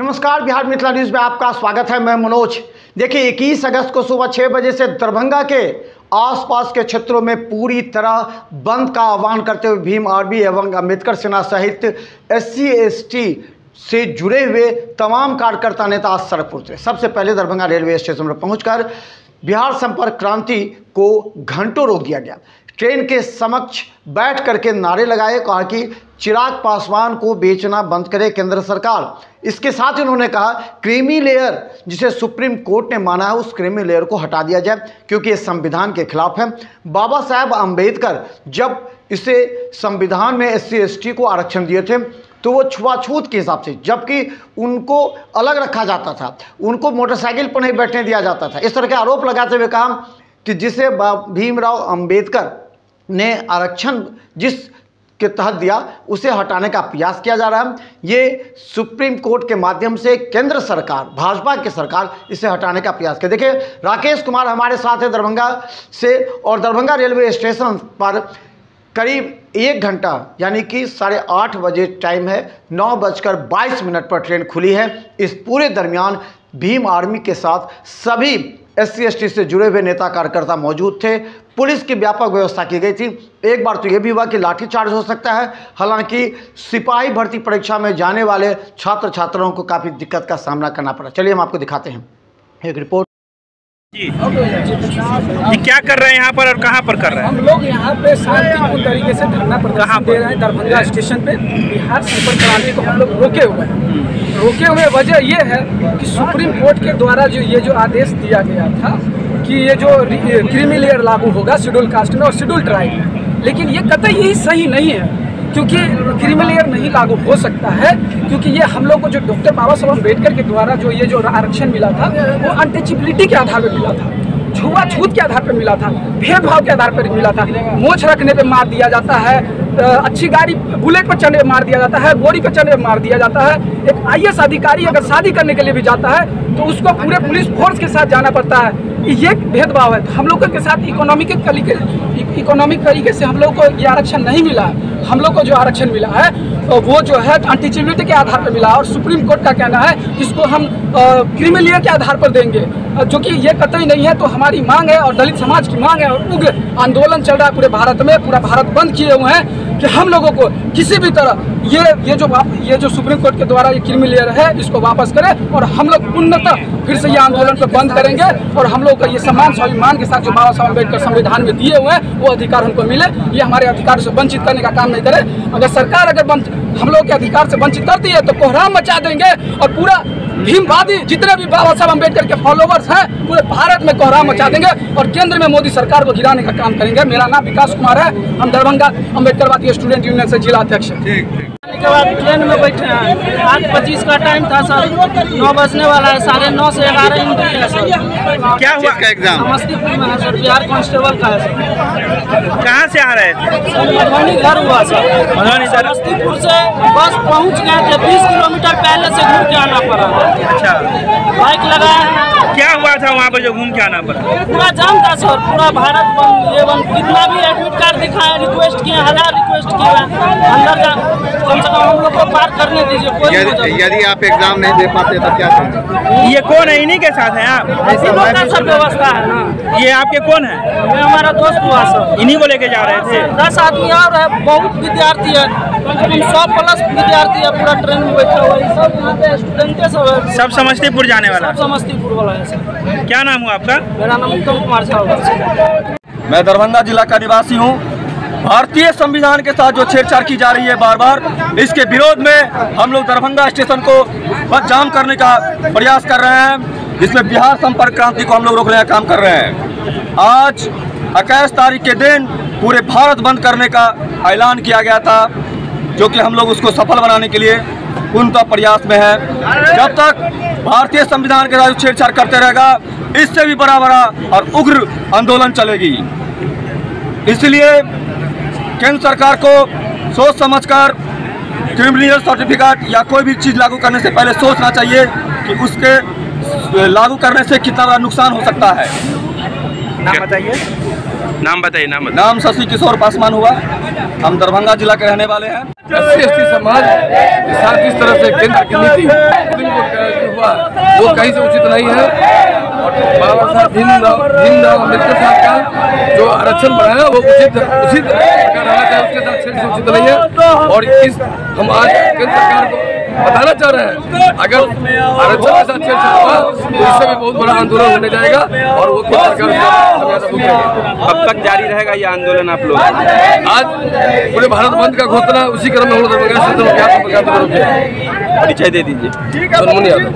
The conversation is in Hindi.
नमस्कार, बिहार मिथिला न्यूज़ में आपका स्वागत है। मैं मनोज। देखिए, 21 अगस्त को सुबह 6 बजे से दरभंगा के आसपास के क्षेत्रों में पूरी तरह बंद का आह्वान करते हुए भीम आर्मी एवं अम्बेडकर सेना सहित SC/ST से जुड़े हुए तमाम कार्यकर्ता नेता आज सड़क पर उतरे। सबसे पहले दरभंगा रेलवे स्टेशन पर पहुंचकर बिहार संपर्क क्रांति को घंटों रोक दिया गया। ट्रेन के समक्ष बैठ करके नारे लगाए, कहा कि चिराग पासवान को बेचना बंद करे केंद्र सरकार। इसके साथ ही उन्होंने कहा क्रीमी लेयर जिसे सुप्रीम कोर्ट ने माना है, उस क्रीमी लेयर को हटा दिया जाए क्योंकि ये संविधान के खिलाफ है। बाबा साहेब अम्बेडकर जब इसे संविधान में SC/ST को आरक्षण दिए थे तो वो छुआछूत के हिसाब से, जबकि उनको अलग रखा जाता था, उनको मोटरसाइकिल पर नहीं बैठने दिया जाता था। इस तरह के आरोप लगाते हुए कहा कि जिसे भीमराव अम्बेडकर ने आरक्षण जिस के तहत दिया उसे हटाने का प्रयास किया जा रहा है। ये सुप्रीम कोर्ट के माध्यम से केंद्र सरकार, भाजपा की सरकार इसे हटाने का प्रयास करे। देखिए, राकेश कुमार हमारे साथ है दरभंगा से, और दरभंगा रेलवे स्टेशन पर करीब 1 घंटा यानी कि 8:30 बजे टाइम है, 9:22 पर ट्रेन खुली है। इस पूरे दरमियान भीम आर्मी के साथ सभी SC/ST से जुड़े हुए नेता कार्यकर्ता मौजूद थे। पुलिस की व्यापक व्यवस्था की गई थी। एक बार तो यह भी हुआ कि लाठीचार्ज हो सकता है। हालांकि सिपाही भर्ती परीक्षा में जाने वाले छात्र छात्राओं को काफ़ी दिक्कत का सामना करना पड़ा। चलिए हम आपको दिखाते हैं एक रिपोर्ट। जी, ये क्या कर रहे हैं यहाँ पर और कहाँ पर कर रहे हैं? हम लोग यहाँ पे शांतिपूर्ण तरीके से धरना प्रदर्शन दे रहे हैं। दरभंगा स्टेशन पे बिहार संपर्क क्रांति को हम लोग रोके हुए हैं। रोके हुए वजह ये है कि सुप्रीम कोर्ट के द्वारा जो आदेश दिया गया था कि ये जो क्रीमी लेयर लागू होगा शेड्यूल कास्ट में और शेड्यूल ट्राइब में, लेकिन ये कतई ही सही नहीं है क्योंकि क्रीमी लेयर नहीं लागू हो सकता है, क्योंकि ये हम लोग को जो डॉक्टर बाबा साहब अम्बेडकर के द्वारा जो आरक्षण मिला था वो अनटचेबिलिटी के आधार पर मिला था, छुआछूत के आधार पर मिला था, भेदभाव के आधार पर मिला था। मोछ रखने पे मार दिया जाता है, अच्छी गाड़ी बुलेट पर चढ़ने पे मार दिया जाता है, बोरी पर चढ़ने पे मार दिया जाता है। एक IAS अधिकारी अगर शादी करने के लिए भी जाता है तो उसको पूरे पुलिस फोर्स के साथ जाना पड़ता है। ये भेदभाव है। हम लोगों के साथ इकोनॉमिक तरीके से हम लोग को ये आरक्षण नहीं मिला है। हम लोग को जो आरक्षण मिला है तो वो जो है अनटचेबिलिटी के आधार पर मिला और सुप्रीम कोर्ट का कहना है इसको हम क्रीमी लेयर के आधार पर देंगे, जो कि ये कतई नहीं है। तो हमारी मांग है और दलित समाज की मांग है और उग्र आंदोलन चल रहा है पूरे भारत में। पूरा भारत बंद किए हुए हैं कि हम लोगों को किसी भी तरह ये जो सुप्रीम कोर्ट के द्वारा ये क्रीमी लेयर है इसको वापस करें और हम लोग पूर्णतः फिर से ये आंदोलन को बंद करेंगे और हम लोग का ये सम्मान स्वाभिमान के साथ जो बाबा साहब अम्बेडकर संविधान में दिए हुए हैं वो अधिकार हमको मिले। ये हमारे अधिकार से वंचित करने का काम नहीं करे। अगर सरकार हम लोग के अधिकार से वंचित करती है तो कोहराम मचा देंगे और पूरा भीमवादी जितने भी बाबा साहब अम्बेडकर के फॉलोवर्स हैं पूरे भारत में कोहराम मचा देंगे और केंद्र में मोदी सरकार को गिराने का काम करेंगे। मेरा नाम विकास कुमार है, हम दरभंगा अम्बेडकरवादी स्टूडेंट यूनियन से जिला अध्यक्ष हैं। के बाद ट्रेन में बैठे हैं। 8:25 का टाइम था सर, 9 बजने वाला है, 9:30 से 11 इंटरव्यू है सर। क्या हुआ का एग्जाम? समस्तीपुर में है सर, बिहार कांस्टेबल का है सर। कहाँ से आ रहे थे? मधुबनी घर हुआ सर। मधुबनी सर। समस्तीपुर से बस पहुँच गए थे, 20 किलोमीटर पहले से घूम के आना पड़ा। अच्छा, बाइक लगाया। क्या हुआ था वहाँ पर जो घूम के आना पड़ा? पूरा जाम था सर, पूरा भारत बंद। एवं कितना भी एडमिट कार्ड दिखाया, रिक्वेस्ट किए, 1000 रिक्वेस्ट किए अंदर जा, कम से कम हम लोग को पार करने दीजिए। यदि आप एग्जाम नहीं दे पाते तो क्या करेंगे? ये कौन है? इन्हीं के साथ हैं आप? ऐसी सब व्यवस्था है ना। ये आपके कौन है? मैं हमारा दोस्त हुआ सर। इन्हीं को लेके जा रहे थे? 10 आदमी और है, बहुत विद्यार्थी है, कम से कम 100+ विद्यार्थी है पूरा ट्रेन में बैठा हुआ है। सब यहाँ पे स्टूडेंट सब है। सब समस्तीपुर जाने वाला? सब समस्तीपुर वाला है सर। क्या नाम हुआ आपका? मेरा नाम उत्तम कुमार झा है। मैं दरभंगा जिला का निवासी हूँ। भारतीय संविधान के साथ जो छेड़छाड़ की जा रही है बार बार, इसके विरोध में हम लोग दरभंगा स्टेशन को बस जाम करने का प्रयास कर रहे हैं, जिसमें बिहार संपर्क क्रांति को हम लोग रोकने का काम कर रहे हैं। आज 21 तारीख के दिन पूरे भारत बंद करने का ऐलान किया गया था, जो कि हम लोग उसको सफल बनाने के लिए पूर्णतः प्रयास में है। जब तक भारतीय संविधान के साथ छेड़छाड़ करते रहेगा, इससे भी बड़ा और उग्र आंदोलन चलेगी। इसलिए केंद्र सरकार को सोच समझकर क्रिमिनल सर्टिफिकेट या कोई भी चीज़ लागू करने से पहले सोचना चाहिए कि उसके लागू करने से कितना बड़ा नुकसान हो सकता है। नाम बताइए। नाम बताइए। नाम शशि किशोर पासवान हुआ। हम दरभंगा जिला के रहने वाले हैं। SC/ST समाज के साथ जिस तरह से केंद्र की नीति हुआ वो कहीं से उचित नहीं है और बाबा साहब भीमराव अम्बेडकर साहब का जो आरक्षण बढ़ाया वो उचित प्रकार रहना चाहिए, उसके साथ छेड़ उचित नहीं है। और इस हम आज केंद्र सरकार को बताना चाह रहे हैं अगर आरक्षण के साथ छेड़छाड़ हुआ तो इससे भी बहुत बड़ा आंदोलन होने जाएगा और वो केंद्र सरकार कब तक जारी रहेगा ये आंदोलन आप लोग? आज पूरे भारत बंद का घोषणा उसी क्रम में हम लोग दरभंगा से परिचय दे दीजिए। सोनमुनि यादव।